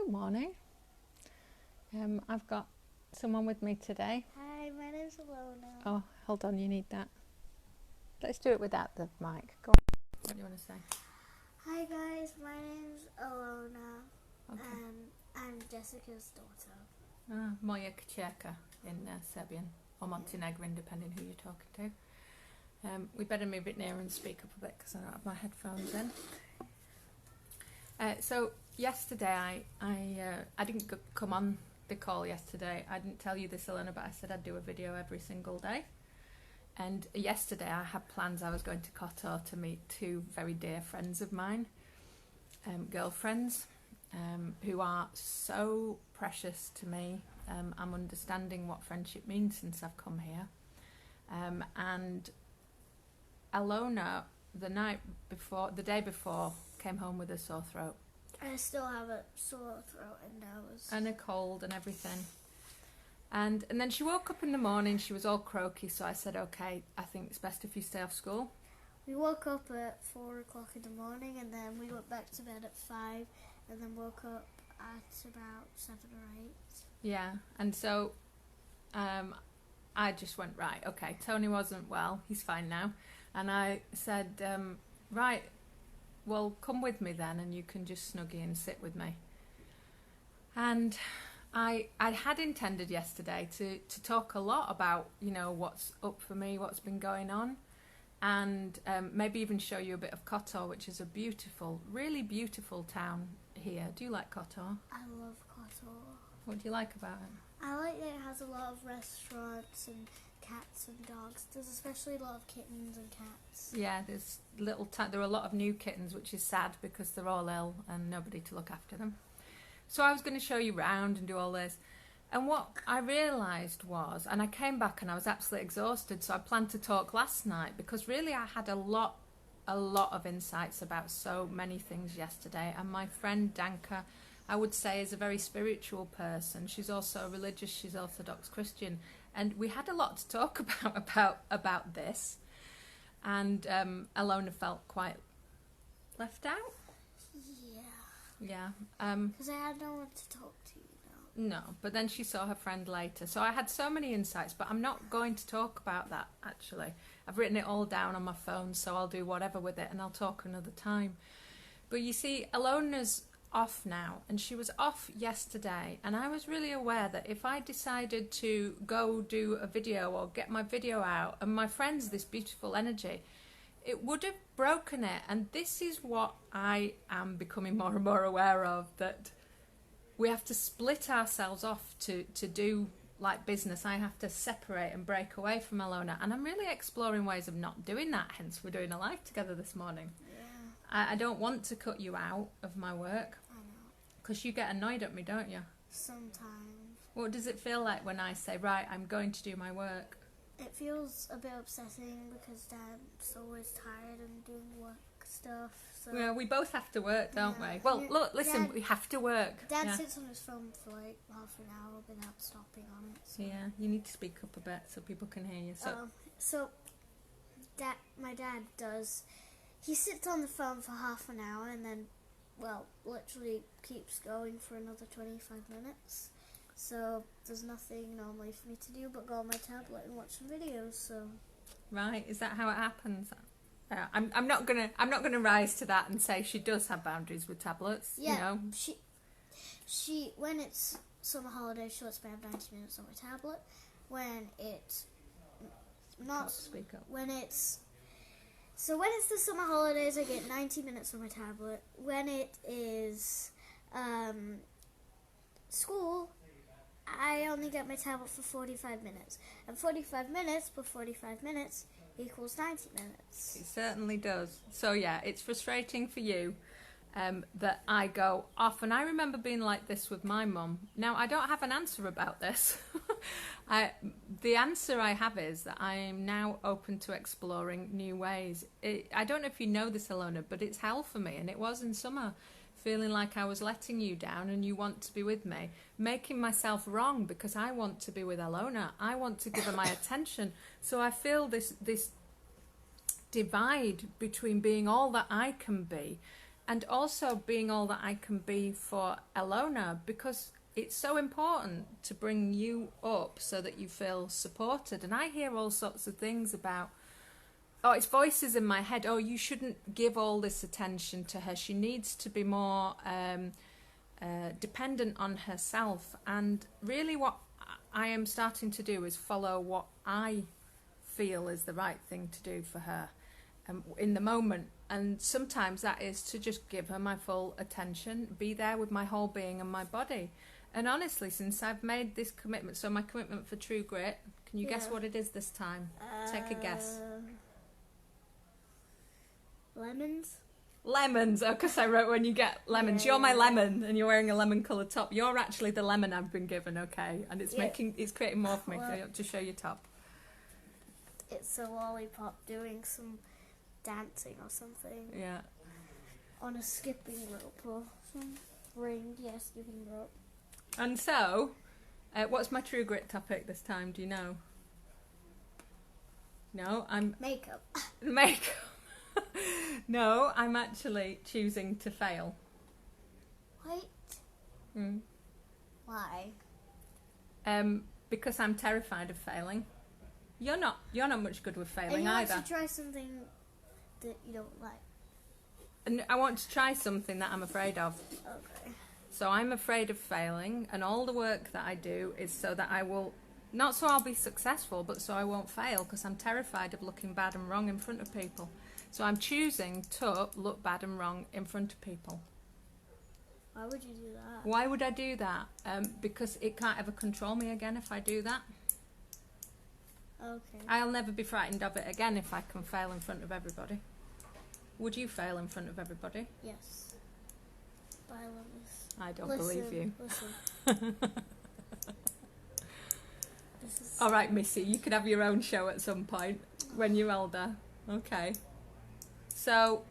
Good morning. I've got someone with me today. Hi, my name's Alona. Oh, hold on, you need that. Let's do it without the mic. Go on. What do you want to say? Hi guys, my name's Alona, Okay. and I'm Jessica's daughter. Moja Kćerka in Serbian or Montenegrin, depending who you're talking to. We better move it nearer and speak up a bit because I don't have my headphones in. So yesterday I didn't come on the call yesterday. I didn't tell you this, Alona, but I said I'd do a video every single day. And yesterday I had plans. I was going to Kotor to meet two very dear friends of mine, girlfriends, who are so precious to me. I'm understanding what friendship means since I've come here. And Alona, the day before, came home with a sore throat. I still have a sore throat and nose. And a cold and everything. And then she woke up in the morning, she was all croaky, so I said, okay, I think it's best if you stay off school. We woke up at 4 o'clock in the morning, and then we went back to bed at 5, and then woke up at about 7 or 8. Yeah, and so I just went, right, okay, Tony wasn't well, he's fine now. And I said, right, well, come with me then, and you can just snuggie and sit with me. And I had intended yesterday to talk a lot about, you know, what's up for me, what's been going on, and maybe even show you a bit of Kotor, which is a beautiful, really beautiful town here. Do you like Kotor? I love Kotor. What do you like about it? I like that it has a lot of restaurants and cats and dogs. There's especially a lot of kittens and cats. Yeah, there's there are a lot of new kittens, which is sad because they're all ill and nobody to look after them. So I was going to show you around and do all this. And what I realised was, and I came back and I was absolutely exhausted, so I planned to talk last night because really I had a lot of insights about so many things yesterday. And my friend Danka, I would say, is a very spiritual person. She's also religious, she's Orthodox Christian. And we had a lot to talk about this. And Alona felt quite left out. Yeah. Because I had no one to talk to, you know. No, but then she saw her friend later. So I had so many insights, but I'm not going to talk about that, actually. I've written it all down on my phone, so I'll do whatever with it, and I'll talk another time. But you see, Alona's off now, and she was off yesterday, and I was really aware that if I decided to go do a video or get my video out, and my friend's this beautiful energy, it would have broken it. And this is what I am becoming more and more aware of, that we have to split ourselves off to do like business. I have to separate and break away from Alona, and I'm really exploring ways of not doing that, hence we're doing a live together this morning. Yeah. I don't want to cut you out of my work. I know. Because you get annoyed at me, don't you? Sometimes. What does it feel like when I say, right, I'm going to do my work? It feels a bit upsetting because Dad's always tired and doing work stuff. So Well, we both have to work, don't Yeah. we? Well, Yeah, look, listen, Dad- we have to work. Dad Yeah. sits on his phone for like half an hour without stopping on it. So, Yeah, you need to speak up a bit so people can hear you. So, My dad does. He sits on the phone for half an hour and then, well, literally keeps going for another 25 minutes. So there's nothing normally for me to do but go on my tablet and watch some videos. So right, is that how it happens? I'm not gonna rise to that and say she does have boundaries with tablets. yeah, You know, she when it's summer holidays, she lets me have 90 minutes on my tablet. When it's not, speak up. when it's the summer holidays, I get 90 minutes on my tablet. When it is school, I only get my tablet for 45 minutes. And 45 minutes plus 45 minutes equals 90 minutes. It certainly does. So yeah, it's frustrating for you that I go off. And I remember being like this with my mum. Now, I don't have an answer about this. The answer I have is that I am now open to exploring new ways. I don't know if you know this, Alona, but it's hell for me. And it was in summer, feeling like I was letting you down and you want to be with me, making myself wrong because I want to be with Alona. I want to give her my attention. So I feel this divide between being all that I can be and also being all that I can be for Alona, because it's so important to bring you up so that you feel supported. And I hear all sorts of things about, oh, it's voices in my head, oh, you shouldn't give all this attention to her, she needs to be more dependent on herself. And really what I am starting to do is follow what I feel is the right thing to do for her in the moment. And sometimes that is to just give her my full attention, be there with my whole being and my body. And honestly, since I've made this commitment, so my commitment for True Grit, can you guess what it is this time? Take a guess. Lemons? Lemons. Oh, because I wrote when you get lemons. You're my lemon, and you're wearing a lemon coloured top. You're actually the lemon I've been given, okay? And it's it's creating more for me. So you have to show your top. It's a lollipop doing some dancing or something. Yeah. On a skipping rope or some ring. Yeah, skipping rope. And so, what's my True Grit topic this time? Do you know? No, I'm... Makeup. Makeup. No, I'm actually choosing to fail. Wait. Why? Because I'm terrified of failing. You're not much good with failing either. And you want to try something that you don't like. And I want to try something that I'm afraid of. Okay. So I'm afraid of failing, and all the work that I do is so that I will, not so I'll be successful, but so I won't fail, because I'm terrified of looking bad and wrong in front of people. So I'm choosing to look bad and wrong in front of people. Why would you do that? Why would I do that? Because it can't ever control me again if I do that. Okay. I'll never be frightened of it again if I can fail in front of everybody. Would you fail in front of everybody? Yes. But I love this. I don't believe you. Listen. All right, Missy, you could have your own show at some point when you're older. Okay. So,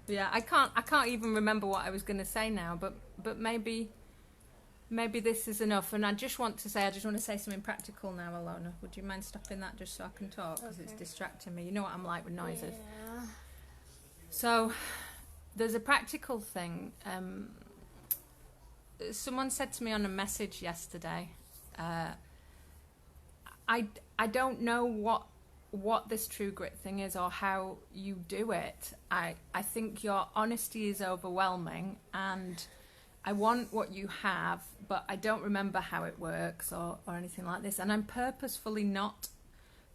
yeah, I can't even remember what I was going to say now, but maybe this is enough. And I just want to say something practical now, Alona. Would you mind stopping that just so I can talk? Because it's distracting me. You know what I'm like with noises. Yeah. So, there's a practical thing. Someone said to me on a message yesterday, I don't know what this True Grit thing is or how you do it. I think your honesty is overwhelming, and I want what you have, but I don't remember how it works or anything like this. And I'm purposefully not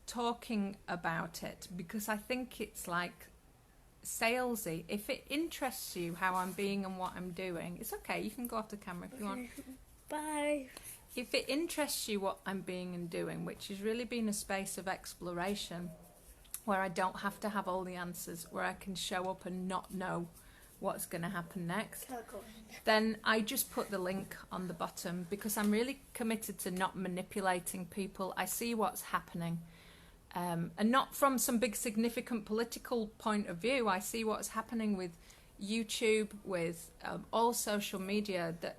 talking about it because I think it's like salesy. If it interests you how I'm being and what I'm doing, it's okay. You can go off the camera if you want. Bye. If it interests you what I'm being and doing, which has really been a space of exploration, where I don't have to have all the answers, where I can show up and not know what's going to happen next, then I just put the link on the bottom because I'm really committed to not manipulating people. I see what's happening. And not from some big significant political point of view. I see what's happening with YouTube, with all social media, that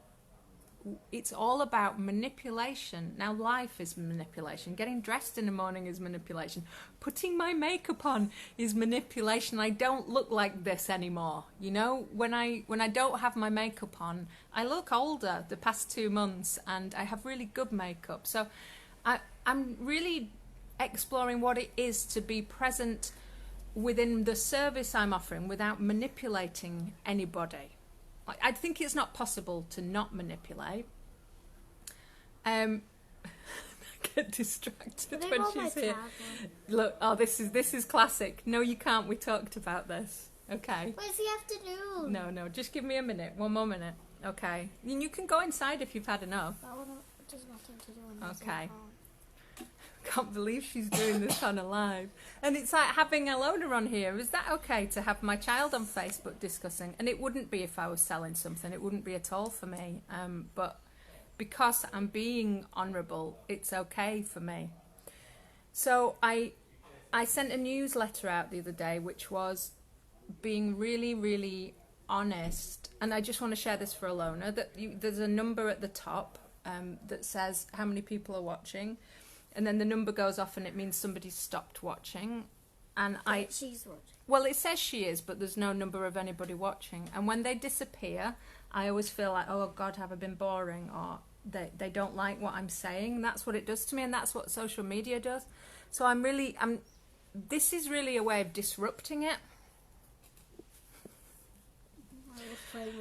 it's all about manipulation. Now life is manipulation. Getting dressed in the morning is manipulation. Putting my makeup on is manipulation. I don't look like this anymore. You know, when I don't have my makeup on, I look older the past 2 months, and I have really good makeup. So I'm really exploring what it is to be present within the service I'm offering without manipulating anybody. I think it's not possible to not manipulate. I get distracted when she's here. Look, oh, this is classic. No, you can't. We talked about this. Okay. What does he have to do? No, just give me a minute. One more minute. Okay. And you can go inside if you've had enough. There's nothing to do on this. Okay. Can't believe she's doing this on a live. And it's like having Alona on here. Is that okay to have my child on Facebook discussing? And it wouldn't be if I was selling something. It wouldn't be at all for me. But because I'm being honourable, it's okay for me. So I sent a newsletter out the other day, which was being really, really honest. And I just want to share this for Alona. There's a number at the top that says how many people are watching. And then the number goes off and it means somebody's stopped watching. And She's watching. Well, it says she is, but there's no number of anybody watching. And when they disappear, I always feel like, oh God, have I been boring? Or they don't like what I'm saying. That's what it does to me, and that's what social media does. So this is really a way of disrupting it.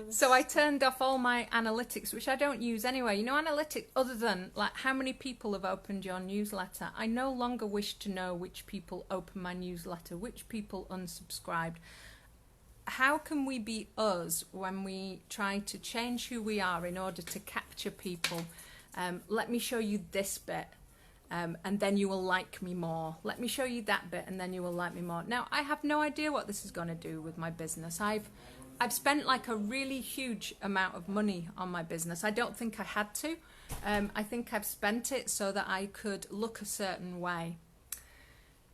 So I turned off all my analytics, which I don't use anyway. You know, analytics, other than like how many people have opened your newsletter. I no longer wish to know which people open my newsletter, which people unsubscribed. How can we be us when we try to change who we are in order to capture people? Let me show you this bit, and then you will like me more. Let me show you that bit, and then you will like me more. Now, I have no idea what this is going to do with my business. I've spent like a really huge amount of money on my business. I don't think I had to. I think I've spent it so that I could look a certain way.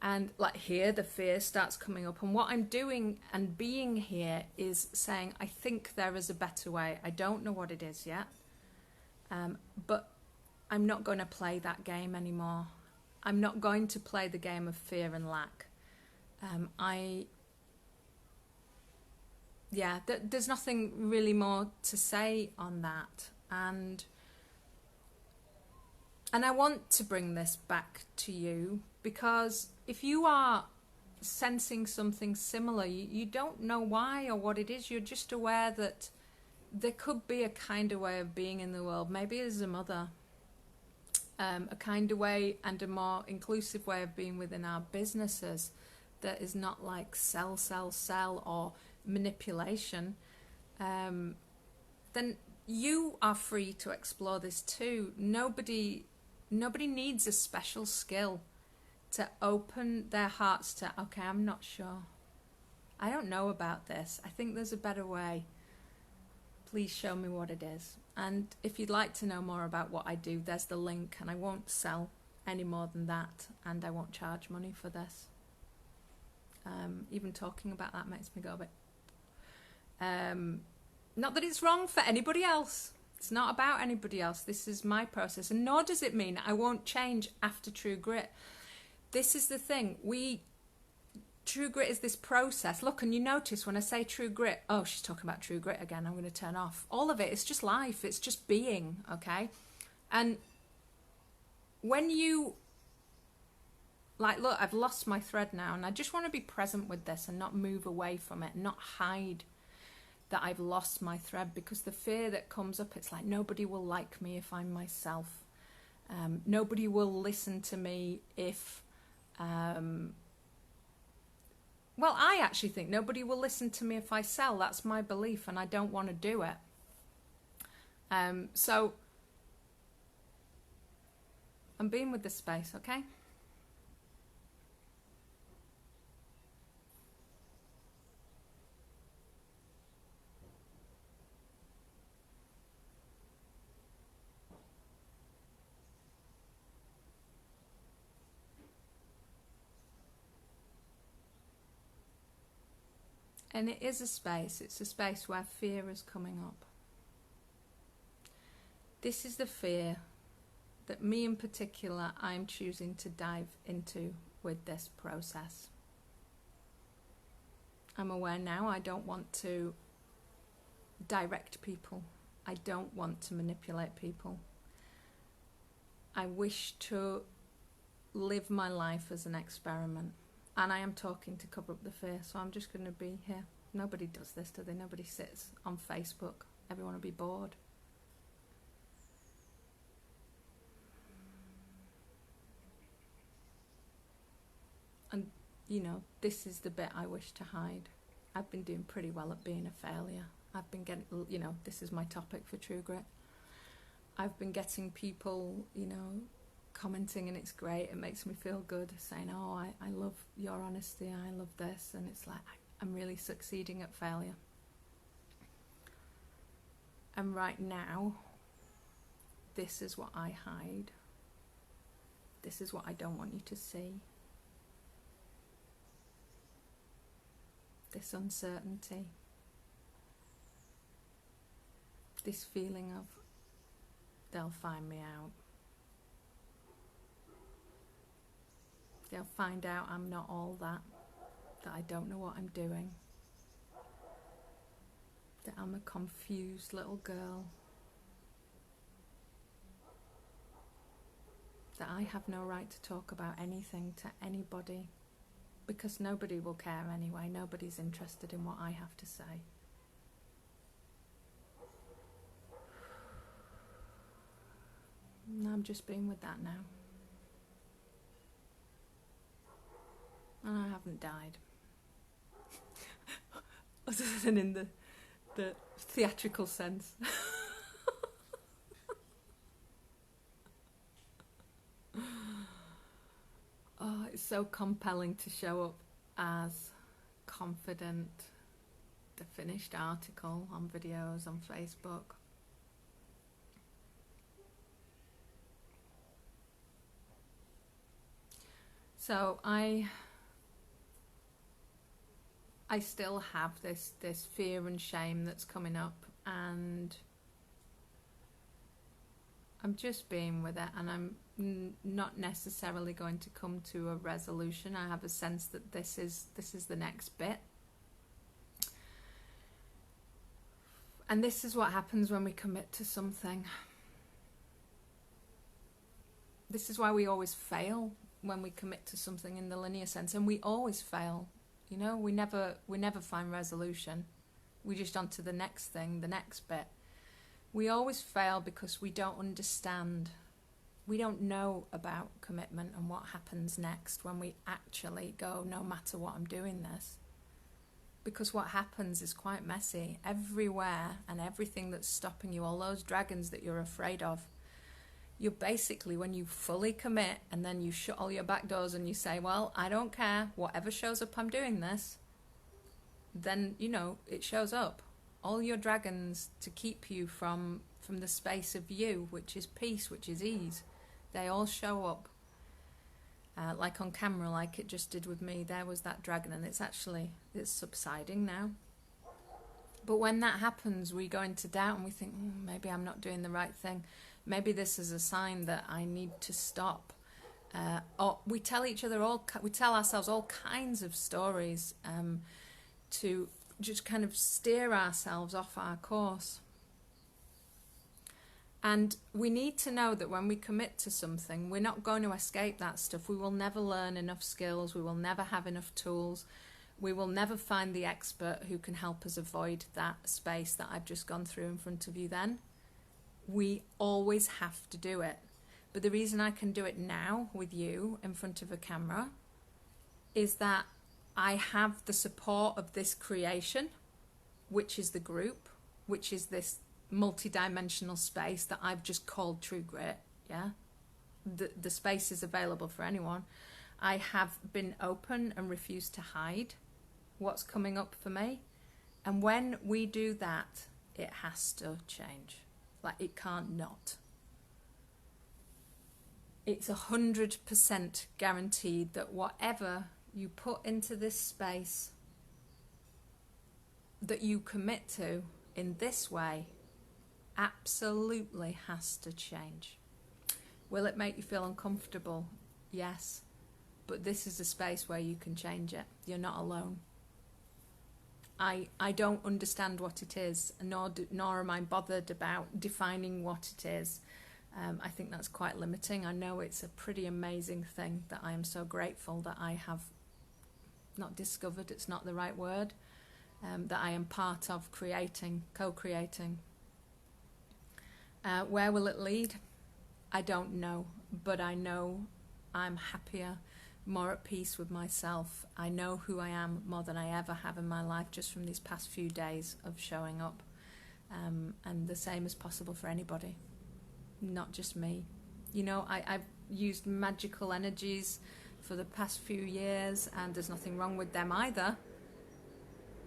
And like here, the fear starts coming up. And what I'm doing and being here is saying, I think there is a better way. I don't know what it is yet. But I'm not going to play that game anymore. I'm not going to play the game of fear and lack. There's nothing really more to say on that. And I want to bring this back to you, because if you are sensing something similar, you don't know why or what it is. You're just aware that there could be a kinder way of being in the world, maybe as a mother, a kinder way and a more inclusive way of being within our businesses that is not like sell, or manipulation. Then you are free to explore this too. Nobody needs a special skill to open their hearts to, okay, I'm not sure. I don't know about this. I think there's a better way. Please show me what it is. And if you'd like to know more about what I do, there's the link, and I won't sell any more than that, and I won't charge money for this. Even talking about that makes me go a bit... not that it's wrong for anybody else. It's not about anybody else. This is my process, and nor does it mean I won't change after True Grit. This is the thing. True Grit is this process. Look, and you notice when I say True Grit, oh, she's talking about True Grit again. I'm going to turn off. All of it, it's just life. It's just being, okay? And when you... Like, look, I've lost my thread now, and I just want to be present with this and not move away from it, not hide that I've lost my thread, because the fear that comes up, it's like nobody will like me if I'm myself. Nobody will listen to me if... well, I actually think nobody will listen to me if I sell. That's my belief, and I don't want to do it. So I'm being with this space, okay? And it is a space. It's a space where fear is coming up. This is the fear that me in particular, I'm choosing to dive into with this process. I'm aware now I don't want to direct people. I don't want to manipulate people. I wish to live my life as an experiment. And I am talking to cover up the fear, so I'm just going to be here. Nobody does this, do they? Nobody sits on Facebook. Everyone will be bored. And, you know, this is the bit I wish to hide. I've been doing pretty well at being a failure. I've been getting, you know, this is my topic for True Grit. I've been getting people, you know, commenting, and it's great. It makes me feel good, saying, oh, I love your honesty, I love this. And it's like, I'm really succeeding at failure. And right now, this is what I hide. This is what I don't want you to see. This uncertainty. This feeling of, they'll find me out. They'll find out I'm not all that. that I don't know what I'm doing, that I'm a confused little girl, that I have no right to talk about anything to anybody, because nobody will care anyway. Nobody's interested in what I have to say. And I'm just being with that now. And I haven't died. Other than in the theatrical sense. Oh, it's so compelling to show up as confident, the finished article on videos on Facebook. So I still have this fear and shame that's coming up, and I'm just being with it, and I'm not necessarily going to come to a resolution. I have a sense that this is the next bit. And this is what happens when we commit to something. This is why we always fail when we commit to something in the linear sense, and we always fail. You know, we never find resolution. We just on to the next thing, the next bit. We always fail because we don't understand. We don't know about commitment and what happens next when we actually go, no matter what, I'm doing this. Because what happens is quite messy. Everywhere and everything that's stopping you, all those dragons that you're afraid of, you're basically, when you fully commit and then you shut all your back doors and you say, well, I don't care, whatever shows up, I'm doing this, then, you know, it shows up. All your dragons to keep you from the space of you, which is peace, which is ease, they all show up. Like on camera, like it just did with me. There was that dragon, and it's subsiding now. But when that happens, we go into doubt and we think, maybe I'm not doing the right thing. Maybe this is a sign that I need to stop. Or we tell ourselves all kinds of stories to just kind of steer ourselves off our course. And we need to know that when we commit to something, we're not going to escape that stuff. We will never learn enough skills. We will never have enough tools. We will never find the expert who can help us avoid that space that I've just gone through in front of you then. We always have to do it. But the reason I can do it now with you in front of a camera is that I have the support of this creation, which is the group, which is this multi-dimensional space that I've just called True Grit. Yeah, the space is available for anyone. I have been open and refused to hide what's coming up for me, and when we do that, it has to change. Like, it can't not. It's 100% guaranteed that whatever you put into this space that you commit to in this way absolutely has to change. Will it make you feel uncomfortable? Yes. But this is a space where you can change it. You're not alone. I don't understand what it is, nor am I bothered about defining what it is. I think that's quite limiting. I know it's a pretty amazing thing that I am so grateful that I have not discovered, it's not the right word, that I am part of creating, co-creating. Where will it lead? I don't know, but I know I'm happier, more at peace with myself. I know who I am more than I ever have in my life just from these past few days of showing up. And the same is possible for anybody, not just me. You know, I've used magical energies for the past few years, and there's nothing wrong with them either.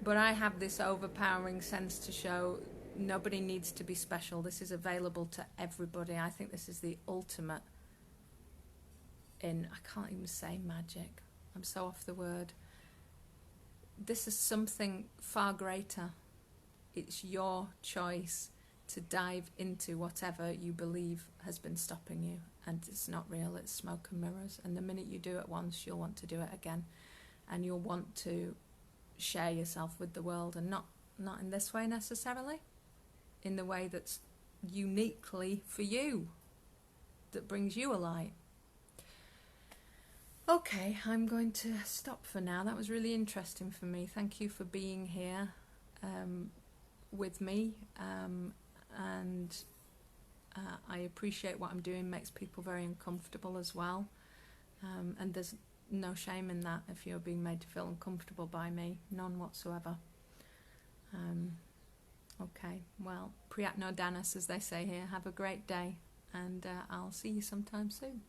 But I have this overpowering sense to show nobody needs to be special. This is available to everybody. I think this is the ultimate in, I can't even say magic. I'm so off the word. This is something far greater. It's your choice to dive into whatever you believe has been stopping you. And it's not real, it's smoke and mirrors. And the minute you do it once, you'll want to do it again. and you'll want to share yourself with the world, and not in this way necessarily, in the way that's uniquely for you, that brings you a light. Okay, I'm going to stop for now. That was really interesting for me. Thank you for being here with me, and I appreciate what I'm doing. Makes people very uncomfortable as well, and there's no shame in that if you're being made to feel uncomfortable by me. None whatsoever. Okay, well, Priat no danas, as they say here. Have a great day, and I'll see you sometime soon.